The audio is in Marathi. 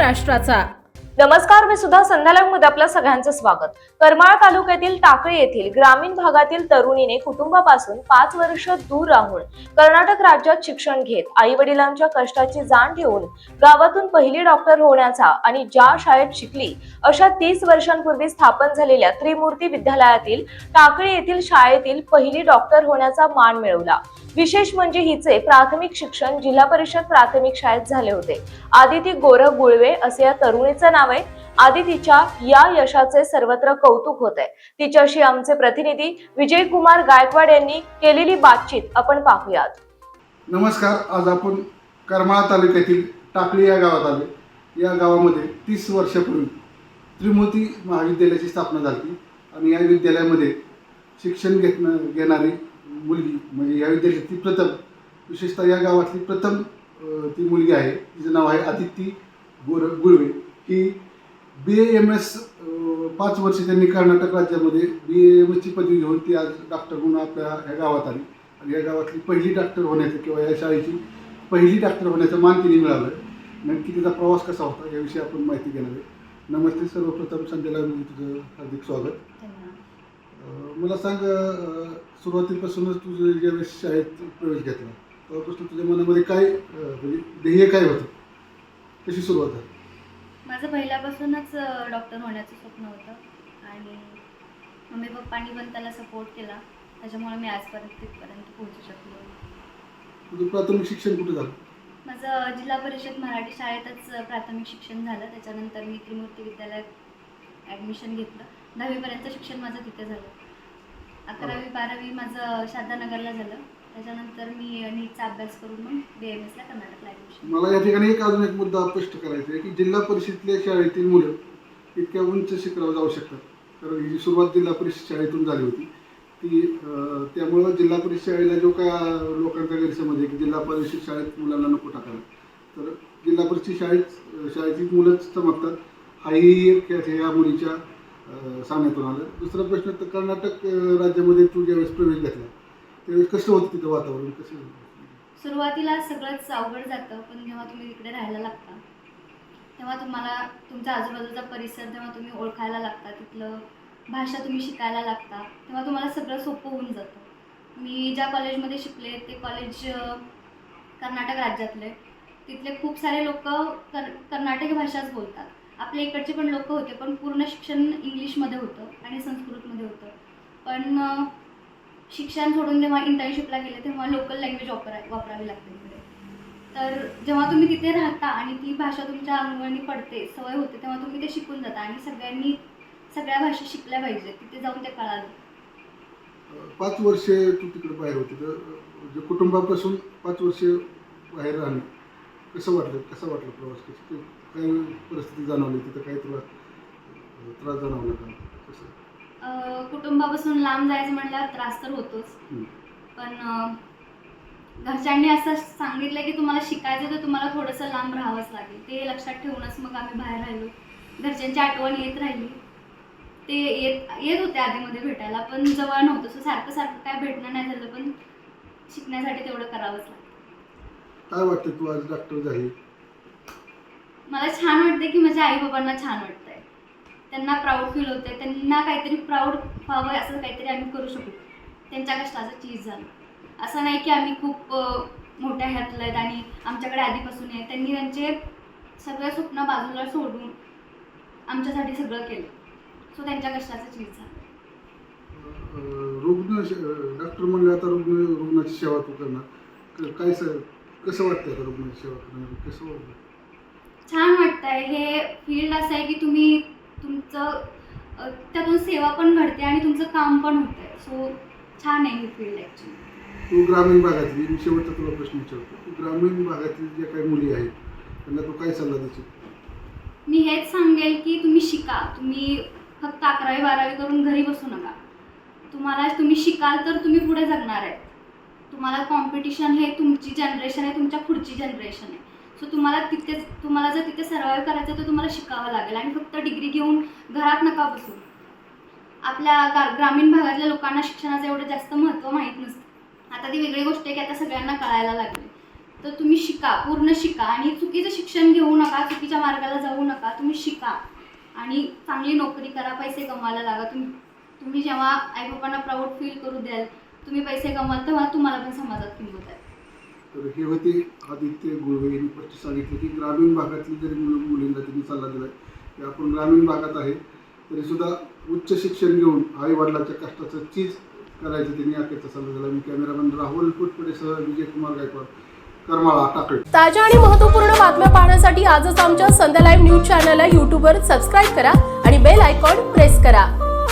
महाराष्ट्राचा। नमस्कार, मी सुद्धा संध्याकाळमध्ये आपलं सगळ्यांचं स्वागत। करमाळ तालुक्यातील टाकळी येथील ग्रामीण भागातील तरुणीने कुटुंबापासून 5 वर्ष दूर राहून कर्नाटक राज्यात शिक्षण घेत आई वडिलांच्या कष्टाची जाण ठेवून गावातून पहिली डॉक्टर होण्याचा आणि ज्या शाळेत शिकली अशा 30 वर्षांपूर्वी स्थापन झालेल्या त्रिमूर्ती विद्यालयातील टाकळी येथील शाळेतील पहिली डॉक्टर होण्याचा मान मिळवला। विशेष म्हणजे हिचे प्राथमिक शिक्षण जिल्हा परिषद प्राथमिक शाळेत झाले होते। आदिती गोरख गुळवे असे या तरुणीचे नाव आहे। आदितीच्या या यशाचे सर्वत्र कौतुक होत आहे। तिच्याशी आमचे प्रतिनिधी विजय कुमार गायकवाड यांनी केलेली बातचीत आपण पाहूयात। नमस्कार, आज आपण करमाळा तालुक्यातील टाकळी या गावात आले। या गावामध्ये 30 वर्षापूर्वी त्रिमूर्ती महाविद्यालयाची स्थापना झाली आणि या विद्यालयामध्ये शिक्षण घेणारी मुलगी म्हणजे या विद्यालयातली प्रथम, विशेषतः या गावातली प्रथम ती मुलगी आहे। तिचं नाव आहे आदिती गोरख गुळवे। ही BAMS 5 वर्ष त्यांनी कर्नाटक राज्यामध्ये BAMS ची पदवी घेऊन ती आज डॉक्टर म्हणून आपल्या ह्या गावात आली आणि या गावातली पहिली डॉक्टर होण्याचं किंवा या शाळेची पहिली डॉक्टर होण्याचं मान तिने मिळालं। नक्की तिचा प्रवास कसा होता याविषयी आपण माहिती घेणार आहे। नमस्ते, सर्वप्रथम संध्याला तुझं हार्दिक स्वागत। मला सांग, सुरुवातीपासूनच तुझं ज्यावेळेस शाळेत प्रवेश घेतला तेव्हापासून तुझ्या मनामध्ये काय म्हणजे ध्येय काय होतं, कशी सुरुवात झाली? माझं पहिल्यापासूनच डॉक्टर होण्याचं स्वप्न होतं आणि मम्मी पप्पांनी पण त्याला सपोर्ट केला, त्याच्यामुळे मी आजपर्यंत तिथपर्यंत पोहोचू शकलो। तुझं प्राथमिक शिक्षण कुठे झालं? माझं जिल्हा परिषद मराठी शाळेतच प्राथमिक शिक्षण झालं। त्याच्यानंतर मी त्रिमूर्ती विद्यालयात ॲडमिशन घेतलं। 10वीपर्यंत शिक्षण माझं तिथे झालं। 11वी 12वी माझं शारदानगरला झालं। त्याच्यानंतर मी नीटचा अभ्यास करून मग BAMSला कर्नाटकला ॲडमिशन। मला या ठिकाणी अजून एक मुद्दा स्पष्ट करायचा आहे की जिल्हा परिषदेतल्या शाळेतील मुलं इतक्या उंच शिखरावर जाऊ शकतात, कारण ही जी सुरुवात जिल्हा परिषद शाळेतून झाली होती ती त्यामुळं जिल्हा परिषद शाळेला जो काय लोकांचा गैरसमज आहे की जिल्हा परिषद शाळेत मुलांना नको टाकायला, तर जिल्हा परिषद शाळेची मुलंच चमकतात, हाही एक या मुलीच्या सांगण्यातून आलं। दुसरा प्रश्न, तर कर्नाटक राज्यामध्ये तू ज्यावेळेस प्रवेश घेतला त्यावेळेस कसं होतं तिथं वातावरण, कसं? सुरुवातीला सगळंच अवघड जातं, पण जेव्हा तुम्ही तिकडे राहायला लागता तेव्हा तुम्हाला तुमच्या आजूबाजूचा परिसर जेव्हा तुम्ही ओळखायला लागता, तिथलं भाषा तुम्ही शिकायला लागता, तेव्हा तुम्हाला सगळं सोपं होऊन जातं। मी ज्या कॉलेजमध्ये शिकले ते कॉलेज कर्नाटक राज्यातले, तिथले खूप सारे लोक कर्नाटकी भाषाच बोलतात। आपल्या इकडचे पण लोक होते, पण पूर्ण शिक्षण इंग्लिशमध्ये होतं आणि संस्कृतमध्ये होतं। पण शिक्षण सोडून जेव्हा इंटर्नशिपला गेले तेव्हा लोकल लँग्वेज वापरावी लागते इकडे। तर जेव्हा तुम्ही तिथे राहता आणि ती भाषा तुमच्या अंगवळणी पडते, सवय होते, तेव्हा तुम्ही ते शिकून जाता आणि सगळ्यांनी सगळ्या भाषा शिकल्या पाहिजे, तिथे जाऊन ते कळालं। 5 वर्षे तू तिकडे बाहेर होती, तर कुटुंबापासून 5 वर्ष बाहेर राहणं कसं वाटलं प्रवास, कसं काय परिस्थिती जाणवली तिथं, काय तुला त्रास जाणवला का, कसं? कुटुंबापासून लांब जायचं म्हटल्यावर त्रास तर होतोच, पण घरच्यांनी असं सांगितलं की तुम्हाला शिकायचं तर तुम्हाला थोडंसं लांब राहावंच लागेल। ते लक्षात ठेवूनच मग आम्ही बाहेर राहिलो। घरच्यांची आठवण येत राहिली, ते येत होते आधीमध्ये भेटायला, पण जवळ नव्हतं, सो सारखं काय भेटणं नाही झालं, पण शिकण्यासाठी तेवढं करावंच लागतं। काय वाटतं तू आज डॉक्टर झाली? मला छान वाटते की माझ्या आईबाबांना छान वाटतंय, त्यांना प्राऊड फील होते, त्यांना काहीतरी प्राऊड व्हावं असं काहीतरी आम्ही करू शकू, त्यांच्या कष्टाचं चीज झालं। असं नाही की आम्ही खूप मोठ्या ह्यातलं आहेत आणि आमच्याकडे आधीपासून आहे, त्यांनी त्यांचे सगळं स्वप्न बाजूला सोडून आमच्यासाठी सगळं केलं, सो त्यांच्या कष्टाचं चीज झालं। डॉक्टर म्हणले आता रुग्णाची सेवा तू करणार, काय कसं वाटतं आता रुग्णाची सेवा करणार, कसं वाटतं? छान वाटतंय। हे फील्ड असं आहे की तुम्ही तुमचं त्यातून सेवा पण घडते आणि तुमचं काम पण होतंय, सो छान आहे हे फील्ड ॲक्च्युली। तू ग्रामीण भागातली, मी शेवटचा तुला प्रश्न विचारतो, तू ग्रामीण भागातली ज्या काही मुली आहेत त्यांना तू काय सल्ला देशील? मी हेच सांगेल की तुम्ही शिका, तुम्ही फक्त 11वी 12वी करून घरी बसू नका। तुम्ही शिकाल तर तुम्ही पुढे जगणार आहे। तुम्हाला कॉम्पिटिशन हे तुमची जनरेशन आहे, तुमच्या पुढची जनरेशन आहे, सो तुम्हाला जर तिथे सर्वाइव्ह करायचं तर तुम्हाला शिकावं लागेल आणि फक्त डिग्री घेऊन घरात नका बसू। आपल्या ग्रामीण भागातल्या लोकांना शिक्षणाचं एवढं जास्त महत्त्व माहीत नसतं। आता ती वेगळी गोष्ट आहे की आता सगळ्यांना कळायला लागली, तर तुम्ही शिका, पूर्ण शिका आणि चुकीचं शिक्षण घेऊ नका, चुकीच्या मार्गाला जाऊ नका. तुम्ही शिका आणि चांगली नोकरी करा, पैसे कमवायला लागा. तुम्ही जेव्हा आईबापांना प्राऊड फील करू द्याल, तुम्ही पैसे कमवाल, तेव्हा तुम्हाला पण समाजात किंमत आहे. तर हे होते आदित्य गुळवे यांनी स्पष्ट सांगितलं की ग्रामीण भागातली जरी मुलींना त्यांनी सल्ला दिला की आपण ग्रामीण भागात आहे तरीसुद्धा उच्च शिक्षण घेऊन आईवडिलांच्या कष्टाचं चीज करायचं त्यांनी अखेरचा सल्ला दिला. मी कॅमेरामॅन राहुल फुटपडेसह विजयकुमार गायकवाड, करमाळा, टाकळी. ताज्या आणि महत्त्वपूर्ण बातम्या पाहण्यासाठी आजच आमच्या संध्या लाईव्ह न्यूज चॅनलला यूट्यूबवर सबस्क्राईब करा आणि बेल आयकॉन प्रेस करा.